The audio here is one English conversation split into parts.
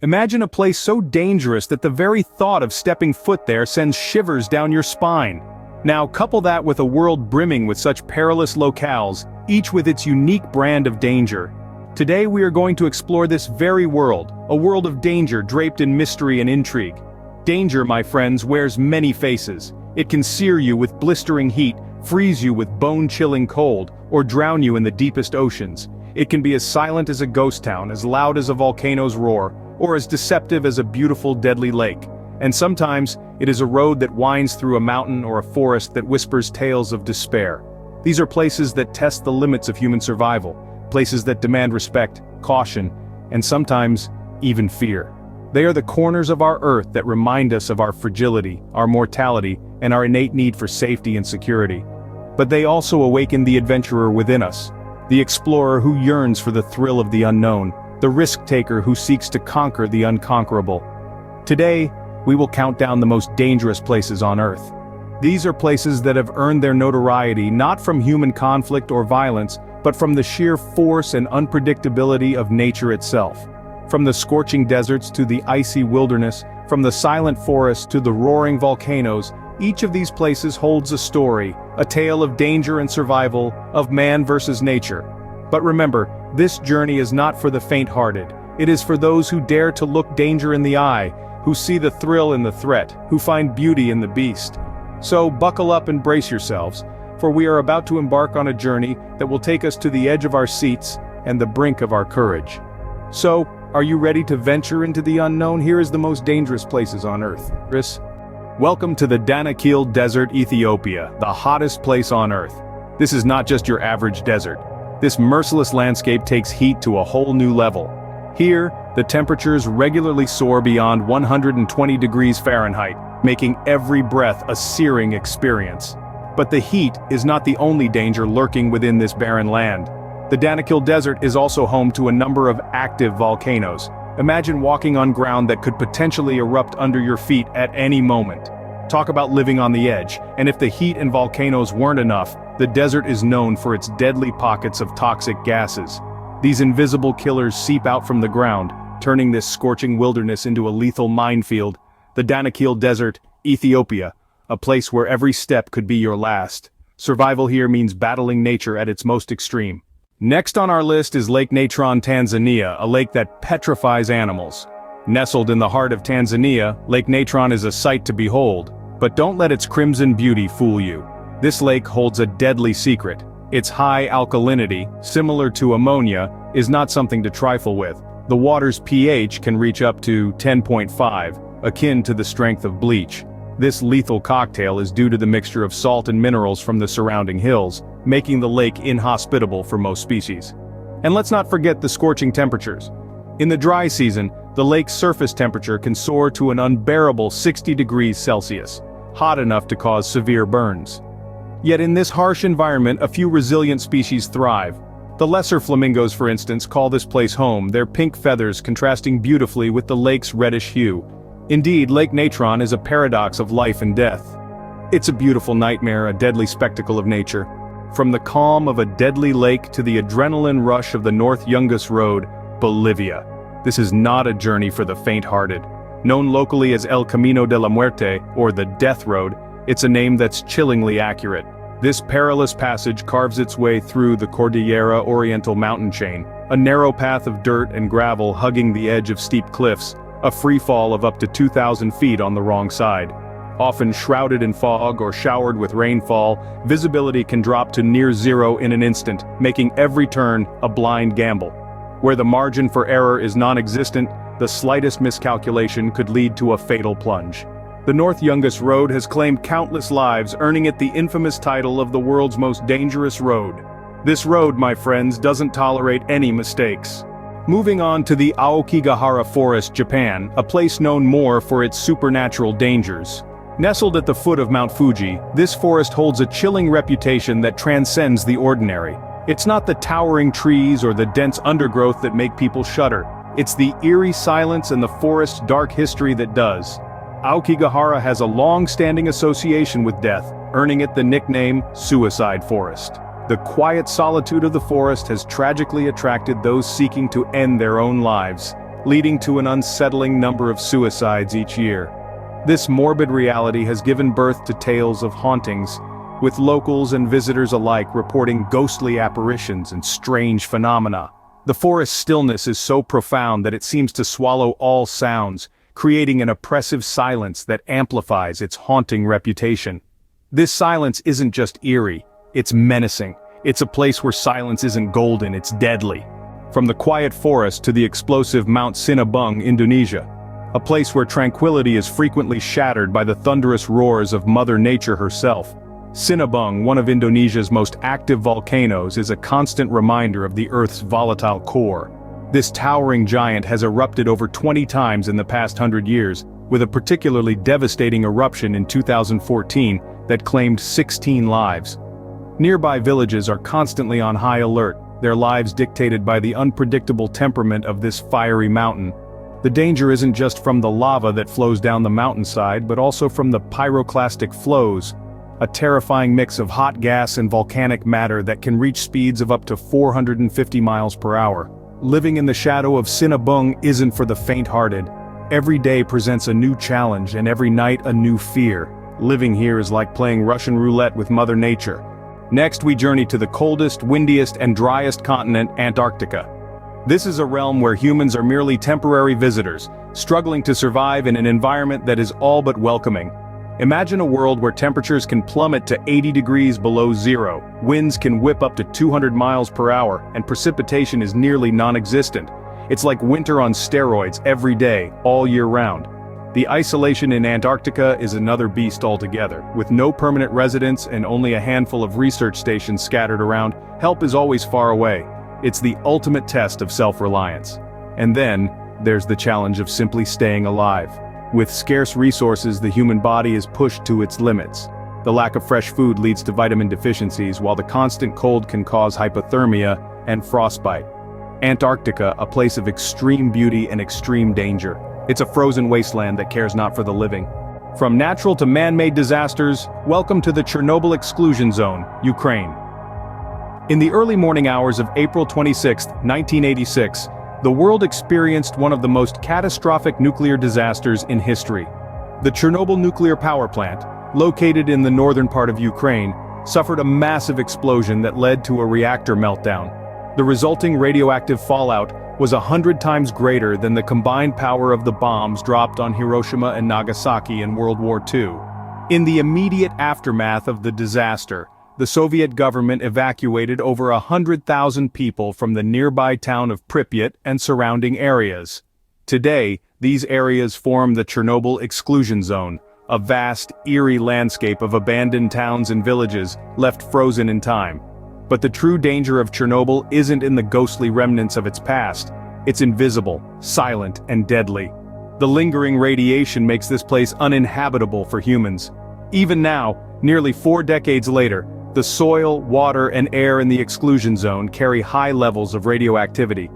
Imagine a place so dangerous that the very thought of stepping foot there sends shivers down your spine. Now couple that with a world brimming with such perilous locales, each with its unique brand of danger. Today we are going to explore this very world, a world of danger draped in mystery and intrigue. Danger, my friends, wears many faces. It can sear you with blistering heat, freeze you with bone-chilling cold, or drown you in the deepest oceans. It can be as silent as a ghost town, as loud as a volcano's roar, or as deceptive as a beautiful deadly lake. And sometimes, it is a road that winds through a mountain or a forest that whispers tales of despair. These are places that test the limits of human survival, places that demand respect, caution, and sometimes, even fear. They are the corners of our Earth that remind us of our fragility, our mortality, and our innate need for safety and security. But they also awaken the adventurer within us, the explorer who yearns for the thrill of the unknown, the risk-taker who seeks to conquer the unconquerable. Today, we will count down the most dangerous places on Earth. These are places that have earned their notoriety not from human conflict or violence, but from the sheer force and unpredictability of nature itself. From the scorching deserts to the icy wilderness, from the silent forests to the roaring volcanoes, each of these places holds a story, a tale of danger and survival, of man versus nature. But remember, this journey is not for the faint-hearted. It is for those who dare to look danger in the eye, who see the thrill in the threat, who find beauty in the beast. So buckle up and brace yourselves, for we are about to embark on a journey that will take us to the edge of our seats and the brink of our courage. So, are you ready to venture into the unknown? Here is the most dangerous places on Earth. Welcome to the Danakil Desert, Ethiopia, the hottest place on Earth. This is not just your average desert. This merciless landscape takes heat to a whole new level. Here, the temperatures regularly soar beyond 120 degrees Fahrenheit, making every breath a searing experience. But the heat is not the only danger lurking within this barren land. The Danakil Desert is also home to a number of active volcanoes. Imagine walking on ground that could potentially erupt under your feet at any moment. Talk about living on the edge, and if the heat and volcanoes weren't enough, the desert is known for its deadly pockets of toxic gases. These invisible killers seep out from the ground, turning this scorching wilderness into a lethal minefield. The Danakil Desert, Ethiopia, a place where every step could be your last. Survival here means battling nature at its most extreme. Next on our list is Lake Natron, Tanzania, a lake that petrifies animals. Nestled in the heart of Tanzania, Lake Natron is a sight to behold, but don't let its crimson beauty fool you. This lake holds a deadly secret. Its high alkalinity, similar to ammonia, is not something to trifle with. The water's pH can reach up to 10.5, akin to the strength of bleach. This lethal cocktail is due to the mixture of salt and minerals from the surrounding hills, making the lake inhospitable for most species. And let's not forget the scorching temperatures. In the dry season, the lake's surface temperature can soar to an unbearable 60 degrees Celsius, hot enough to cause severe burns. Yet in this harsh environment, a few resilient species thrive. The lesser flamingos, for instance, call this place home, their pink feathers contrasting beautifully with the lake's reddish hue. Indeed, Lake Natron is a paradox of life and death. It's a beautiful nightmare, a deadly spectacle of nature. From the calm of a deadly lake to the adrenaline rush of the North Yungas Road, Bolivia. This is not a journey for the faint-hearted. Known locally as El Camino de la Muerte, or the Death Road, it's a name that's chillingly accurate. This perilous passage carves its way through the Cordillera Oriental mountain chain, a narrow path of dirt and gravel hugging the edge of steep cliffs, a free fall of up to 2,000 feet on the wrong side. Often shrouded in fog or showered with rainfall, visibility can drop to near zero in an instant, making every turn a blind gamble. Where the margin for error is non-existent, the slightest miscalculation could lead to a fatal plunge. The North Yungas Road has claimed countless lives, earning it the infamous title of the world's most dangerous road. This road, my friends, doesn't tolerate any mistakes. Moving on to the Aokigahara Forest, Japan, a place known more for its supernatural dangers. Nestled at the foot of Mount Fuji, this forest holds a chilling reputation that transcends the ordinary. It's not the towering trees or the dense undergrowth that make people shudder. It's the eerie silence and the forest's dark history that does. Aokigahara has a long-standing association with death, earning it the nickname Suicide Forest. The quiet solitude of the forest has tragically attracted those seeking to end their own lives. leading to an unsettling number of suicides each year. This morbid reality has given birth to tales of hauntings, with locals and visitors alike reporting ghostly apparitions and strange phenomena. The forest stillness is so profound that it seems to swallow all sounds, creating an oppressive silence that amplifies its haunting reputation. This silence isn't just eerie, it's menacing. It's a place where silence isn't golden, it's deadly. From the quiet forest to the explosive Mount Sinabung, Indonesia, a place where tranquility is frequently shattered by the thunderous roars of Mother Nature herself. Sinabung, one of Indonesia's most active volcanoes, is a constant reminder of the Earth's volatile core. This towering giant has erupted over 20 times in the past 100 years, with a particularly devastating eruption in 2014 that claimed 16 lives. Nearby villages are constantly on high alert, their lives dictated by the unpredictable temperament of this fiery mountain. The danger isn't just from the lava that flows down the mountainside, but also from the pyroclastic flows, a terrifying mix of hot gas and volcanic matter that can reach speeds of up to 450 miles per hour. Living in the shadow of Sinabung isn't for the faint-hearted. Every day presents a new challenge and every night a new fear. Living here is like playing Russian roulette with Mother Nature. Next we journey to the coldest, windiest and driest continent, Antarctica. This is a realm where humans are merely temporary visitors, struggling to survive in an environment that is all but welcoming. Imagine a world where temperatures can plummet to 80 degrees below zero, winds can whip up to 200 miles per hour, and precipitation is nearly non-existent. It's like winter on steroids every day, all year round. The isolation in Antarctica is another beast altogether. With no permanent residents and only a handful of research stations scattered around, help is always far away. It's the ultimate test of self-reliance. And then, there's the challenge of simply staying alive. With scarce resources, the human body is pushed to its limits. The lack of fresh food leads to vitamin deficiencies, while the constant cold can cause hypothermia and frostbite. Antarctica, a place of extreme beauty and extreme danger. It's a frozen wasteland that cares not for the living. From natural to man-made disasters, welcome to the Chernobyl Exclusion Zone, Ukraine. In the early morning hours of April 26, 1986, the world experienced one of the most catastrophic nuclear disasters in history. The Chernobyl nuclear power plant, located in the northern part of Ukraine, suffered a massive explosion that led to a reactor meltdown. The resulting radioactive fallout was 100 times greater than the combined power of the bombs dropped on Hiroshima and Nagasaki in World War II. In the immediate aftermath of the disaster, the Soviet government evacuated over 100,000 people from the nearby town of Pripyat and surrounding areas. Today, these areas form the Chernobyl Exclusion Zone, a vast, eerie landscape of abandoned towns and villages left frozen in time. But the true danger of Chernobyl isn't in the ghostly remnants of its past. It's invisible, silent, and deadly. The lingering radiation makes this place uninhabitable for humans. Even now, nearly 4 decades later, the soil, water, and air in the exclusion zone carry high levels of radioactivity.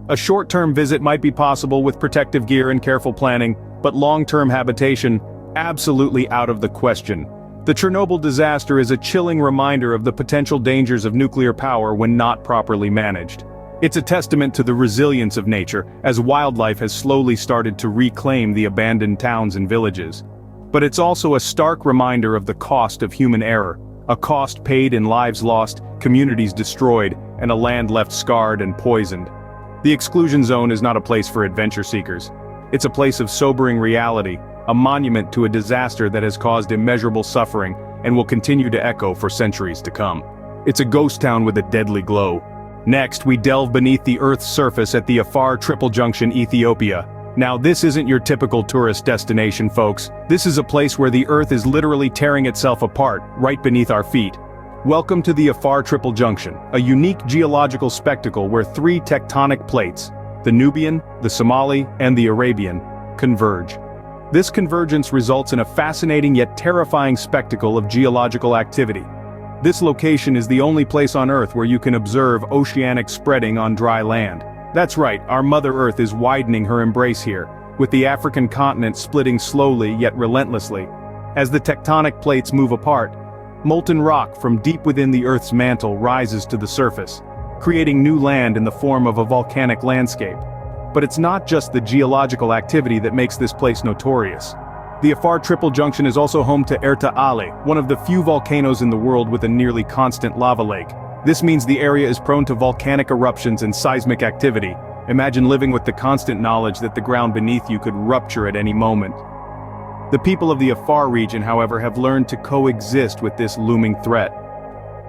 A short-term visit might be possible with protective gear and careful planning, but long-term habitation, absolutely out of the question. The Chernobyl disaster is a chilling reminder of the potential dangers of nuclear power when not properly managed. It's a testament to the resilience of nature, as wildlife has slowly started to reclaim the abandoned towns and villages. But it's also a stark reminder of the cost of human error, a cost paid in lives lost, communities destroyed, and a land left scarred and poisoned. The exclusion zone is not a place for adventure seekers. It's a place of sobering reality, a monument to a disaster that has caused immeasurable suffering and will continue to echo for centuries to come. It's a ghost town with a deadly glow. Next, we delve beneath the Earth's surface at the Afar Junction, Ethiopia. Now this isn't your typical tourist destination, folks. This is a place where the Earth is literally tearing itself apart, right beneath our feet. Welcome to the Afar Junction, a unique geological spectacle where 3 tectonic plates, the Nubian, the Somali, and the Arabian, converge. This convergence results in a fascinating yet terrifying spectacle of geological activity. This location is the only place on Earth where you can observe oceanic spreading on dry land. That's right, our Mother Earth is widening her embrace here, with the African continent splitting slowly yet relentlessly. As the tectonic plates move apart, molten rock from deep within the Earth's mantle rises to the surface, creating new land in the form of a volcanic landscape. But it's not just the geological activity that makes this place notorious. The Afar Triple Junction is also home to Erta Ale, one of the few volcanoes in the world with a nearly constant lava lake. This means the area is prone to volcanic eruptions and seismic activity. Imagine living with the constant knowledge that the ground beneath you could rupture at any moment. The people of the Afar region, however, have learned to coexist with this looming threat.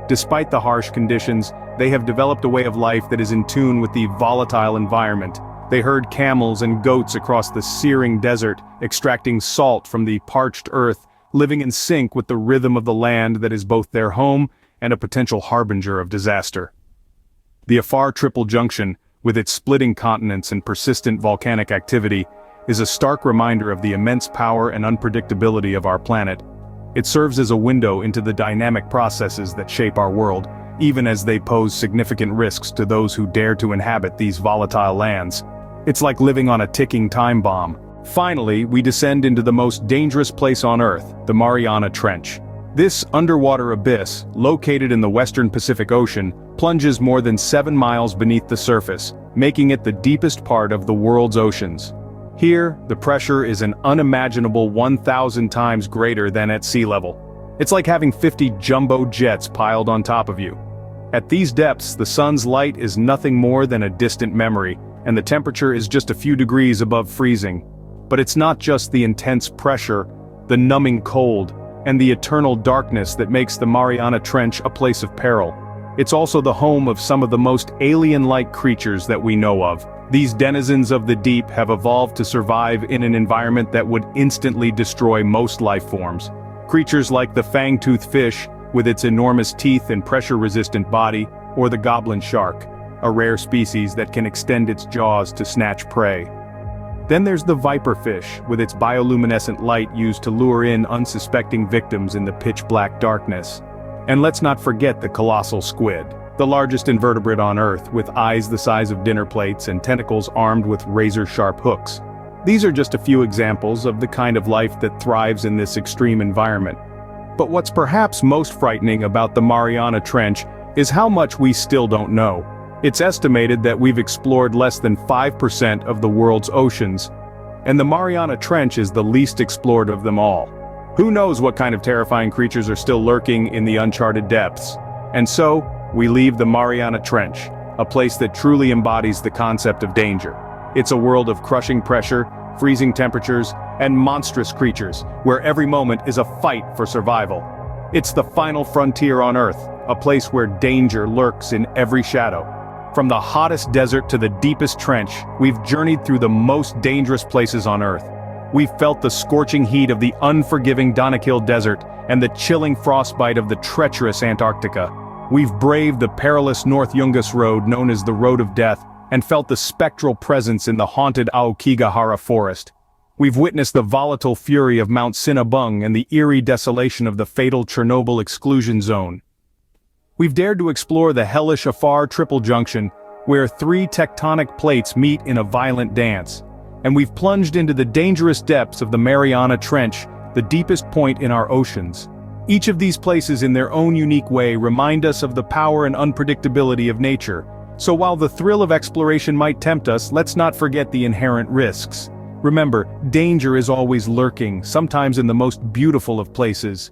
Despite the harsh conditions, they have developed a way of life that is in tune with the volatile environment. They herd camels and goats across the searing desert, extracting salt from the parched earth, living in sync with the rhythm of the land that is both their home and a potential harbinger of disaster. The Afar Triple Junction, with its splitting continents and persistent volcanic activity, is a stark reminder of the immense power and unpredictability of our planet. It serves as a window into the dynamic processes that shape our world, even as they pose significant risks to those who dare to inhabit these volatile lands. It's like living on a ticking time bomb. Finally, we descend into the most dangerous place on Earth, the Mariana Trench. This underwater abyss, located in the western Pacific Ocean, plunges more than 7 miles beneath the surface, making it the deepest part of the world's oceans. Here, the pressure is an unimaginable 1,000 times greater than at sea level. It's like having 50 jumbo jets piled on top of you. At these depths, the sun's light is nothing more than a distant memory, and the temperature is just a few degrees above freezing. But it's not just the intense pressure, the numbing cold, and the eternal darkness that makes the Mariana Trench a place of peril. It's also the home of some of the most alien-like creatures that we know of. These denizens of the deep have evolved to survive in an environment that would instantly destroy most life forms. Creatures like the fang-toothed fish, with its enormous teeth and pressure-resistant body, or the goblin shark, a rare species that can extend its jaws to snatch prey. Then there's the viperfish, with its bioluminescent light used to lure in unsuspecting victims in the pitch-black darkness. And let's not forget the colossal squid, the largest invertebrate on Earth, with eyes the size of dinner plates and tentacles armed with razor-sharp hooks. These are just a few examples of the kind of life that thrives in this extreme environment. But what's perhaps most frightening about the Mariana Trench is how much we still don't know. It's estimated that we've explored less than 5% of the world's oceans, and the Mariana Trench is the least explored of them all. Who knows what kind of terrifying creatures are still lurking in the uncharted depths? And so, we leave the Mariana Trench, a place that truly embodies the concept of danger. It's a world of crushing pressure, freezing temperatures, and monstrous creatures, where every moment is a fight for survival. It's the final frontier on Earth, a place where danger lurks in every shadow. From the hottest desert to the deepest trench, we've journeyed through the most dangerous places on Earth. We've felt the scorching heat of the unforgiving Danakil desert and the chilling frostbite of the treacherous Antarctica. We've braved the perilous North Yungas road known as the Road of Death, and felt the spectral presence in the haunted Aokigahara forest. We've witnessed the volatile fury of Mount Sinabung and the eerie desolation of the fatal Chernobyl exclusion zone. We've dared to explore the hellish Afar Triple Junction, where 3 tectonic plates meet in a violent dance. And we've plunged into the dangerous depths of the Mariana Trench, the deepest point in our oceans. Each of these places in their own unique way remind us of the power and unpredictability of nature. So while the thrill of exploration might tempt us, let's not forget the inherent risks. Remember, danger is always lurking, sometimes in the most beautiful of places.